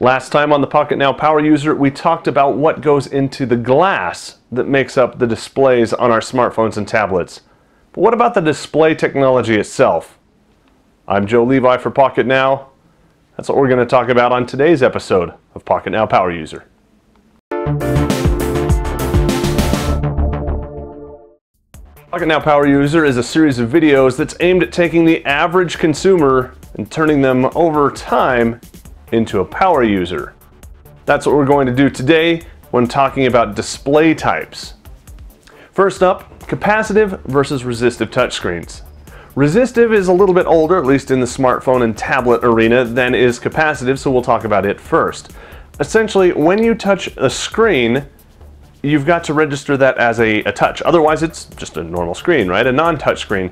Last time on the Pocketnow Power User, we talked about what goes into the glass that makes up the displays on our smartphones and tablets. But what about the display technology itself? I'm Joe Levi for Pocketnow. That's what we're going to talk about on today's episode of Pocketnow Power User. Pocketnow Power User is a series of videos that's aimed at taking the average consumer and turning them over time into a power user. That's what we're going to do today when talking about display types. First up, capacitive versus resistive touchscreens. Resistive is a little bit older, at least in the smartphone and tablet arena, than is capacitive, so we'll talk about it first. Essentially, when you touch a screen, you've got to register that as a touch. Otherwise, it's just a normal screen, right? A non-touch screen.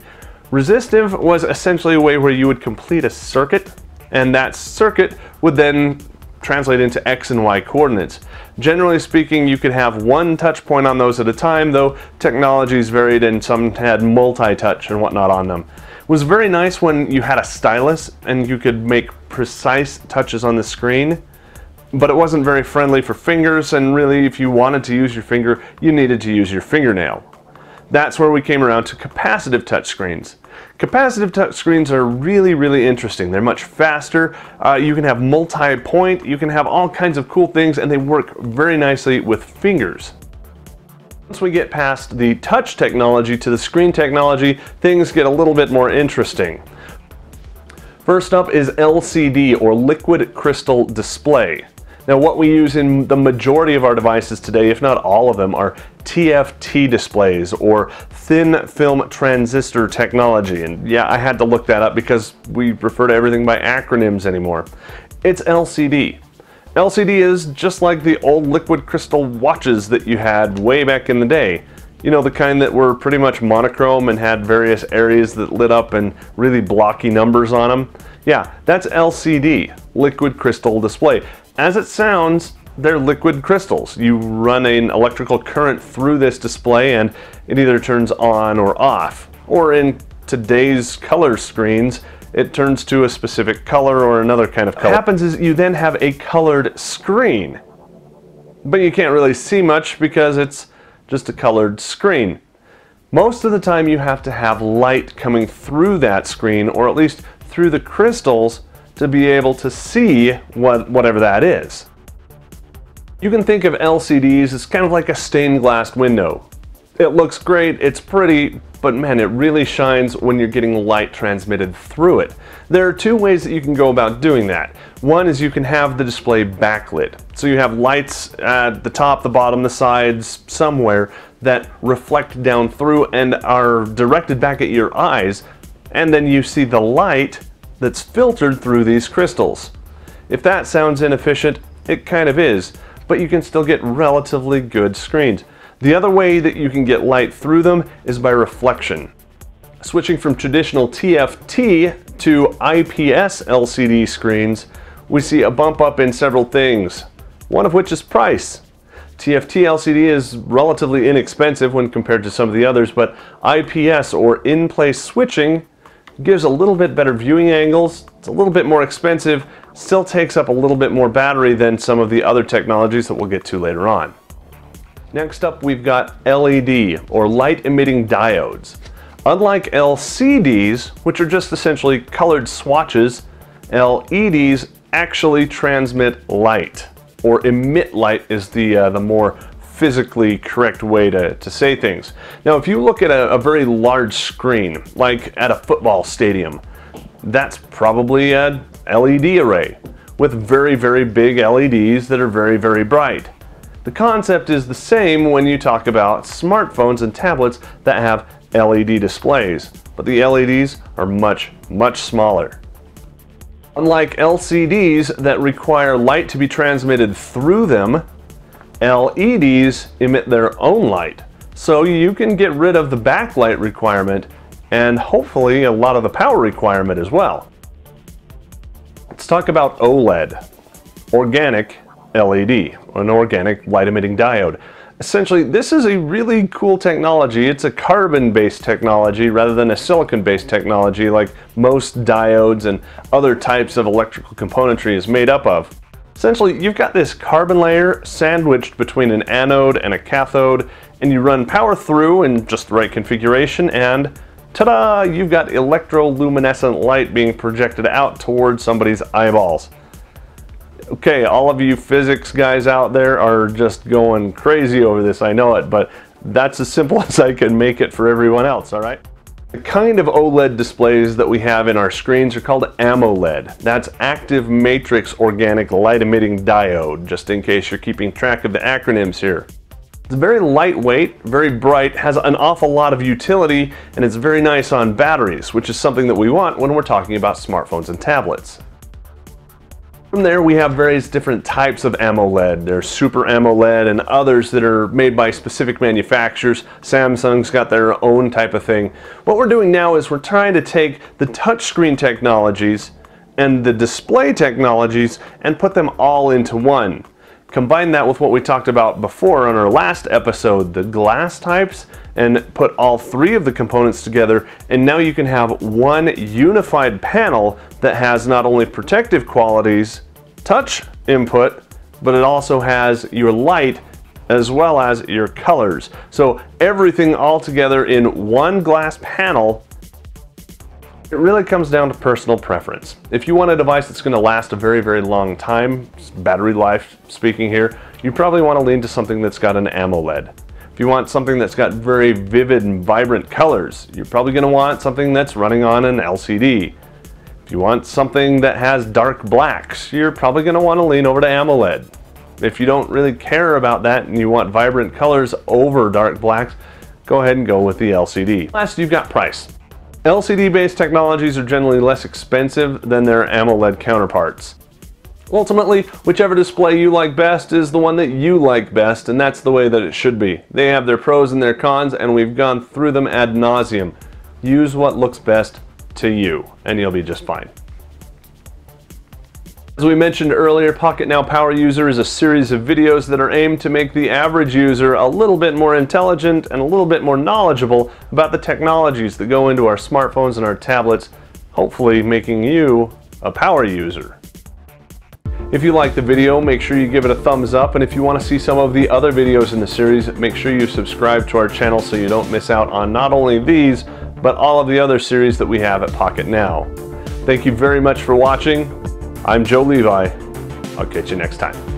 Resistive was essentially a way where you would complete a circuit, and that circuit would then translate into X and Y coordinates. Generally speaking, you could have one touch point on those at a time, though technologies varied and some had multi-touch and whatnot on them. It was very nice when you had a stylus and you could make precise touches on the screen, but it wasn't very friendly for fingers, and really if you wanted to use your finger, you needed to use your fingernail. That's where we came around to capacitive touchscreens. Capacitive touchscreens are really interesting. They're much faster. You can have multi-point, you can have all kinds of cool things, and they work very nicely with fingers. Once we get past the touch technology to the screen technology, things get a little bit more interesting. First up is LCD, or liquid crystal display. Now, what we use in the majority of our devices today, if not all of them, are TFT displays, or thin film transistor technology. And yeah, I had to look that up because we refer to everything by acronyms anymore. It's LCD. LCD is just like the old liquid crystal watches that you had way back in the day. You know, the kind that were pretty much monochrome and had various areas that lit up and really blocky numbers on them. Yeah, that's LCD, liquid crystal display. As it sounds, they're liquid crystals. You run an electrical current through this display and it either turns on or off. Or in today's color screens, it turns to a specific color or another kind of color. What happens is you then have a colored screen. But you can't really see much because it's just a colored screen. Most of the time you have to have light coming through that screen, or at least through the crystals, to be able to see whatever that is. You can think of LCDs as kind of like a stained glass window. It looks great, it's pretty, but man, it really shines when you're getting light transmitted through it. There are two ways that you can go about doing that. One is you can have the display backlit. So you have lights at the top, the bottom, the sides, somewhere that reflect down through and are directed back at your eyes, and then you see the light that's filtered through these crystals. If that sounds inefficient, it kind of is, but you can still get relatively good screens. The other way that you can get light through them is by reflection. Switching from traditional TFT to IPS LCD screens, we see a bump up in several things, one of which is price. TFT LCD is relatively inexpensive when compared to some of the others, but IPS, or in-place switching, gives a little bit better viewing angles. It's a little bit more expensive, still takes up a little bit more battery than some of the other technologies that we'll get to later on. Next up, we've got LED, or light emitting diodes. Unlike LCDs, which are just essentially colored swatches, LEDs actually transmit light, or emit light is the more physically correct way to say things. Now, if you look at a very large screen, like at a football stadium, that's probably a LED array with very big LEDs that are very bright. The concept is the same when you talk about smartphones and tablets that have LED displays, but the LEDs are much smaller. Unlike LCDs that require light to be transmitted through them, LEDs emit their own light, so you can get rid of the backlight requirement and hopefully a lot of the power requirement as well. Let's talk about OLED, organic LED, or an organic light emitting diode. Essentially, this is a really cool technology. It's a carbon-based technology rather than a silicon-based technology like most diodes and other types of electrical componentry is made up of. Essentially, you've got this carbon layer sandwiched between an anode and a cathode, and you run power through in just the right configuration, and ta-da! You've got electroluminescent light being projected out towards somebody's eyeballs. Okay, all of you physics guys out there are just going crazy over this, I know it, but that's as simple as I can make it for everyone else, all right? The kind of OLED displays that we have in our screens are called AMOLED. That's active matrix organic light emitting diode, just in case you're keeping track of the acronyms here. It's very lightweight, very bright, has an awful lot of utility, and it's very nice on batteries, which is something that we want when we're talking about smartphones and tablets. From there, we have various different types of AMOLED. There's Super AMOLED and others that are made by specific manufacturers. Samsung's got their own type of thing. What we're doing now is we're trying to take the touchscreen technologies and the display technologies and put them all into one. Combine that with what we talked about before on our last episode, the glass types, and put all three of the components together, and now you can have one unified panel that has not only protective qualities, touch input, but it also has your light as well as your colors. So everything all together in one glass panel. It really comes down to personal preference. If you want a device that's going to last a very, very long time, battery life speaking here, you probably want to lean to something that's got an AMOLED. If you want something that's got very vivid and vibrant colors, you're probably going to want something that's running on an LCD. If you want something that has dark blacks, you're probably going to want to lean over to AMOLED. If you don't really care about that and you want vibrant colors over dark blacks, go ahead and go with the LCD. Last, you've got price. LCD-based technologies are generally less expensive than their AMOLED counterparts. Ultimately, whichever display you like best is the one that you like best, and that's the way that it should be. They have their pros and their cons, and we've gone through them ad nauseum. Use what looks best to you, and you'll be just fine. As we mentioned earlier, Pocketnow Power User is a series of videos that are aimed to make the average user a little bit more intelligent and a little bit more knowledgeable about the technologies that go into our smartphones and our tablets, hopefully making you a power user. If you like the video, make sure you give it a thumbs up, and if you want to see some of the other videos in the series, make sure you subscribe to our channel so you don't miss out on not only these, but all of the other series that we have at Pocketnow. Thank you very much for watching. I'm Joe Levi. I'll catch you next time.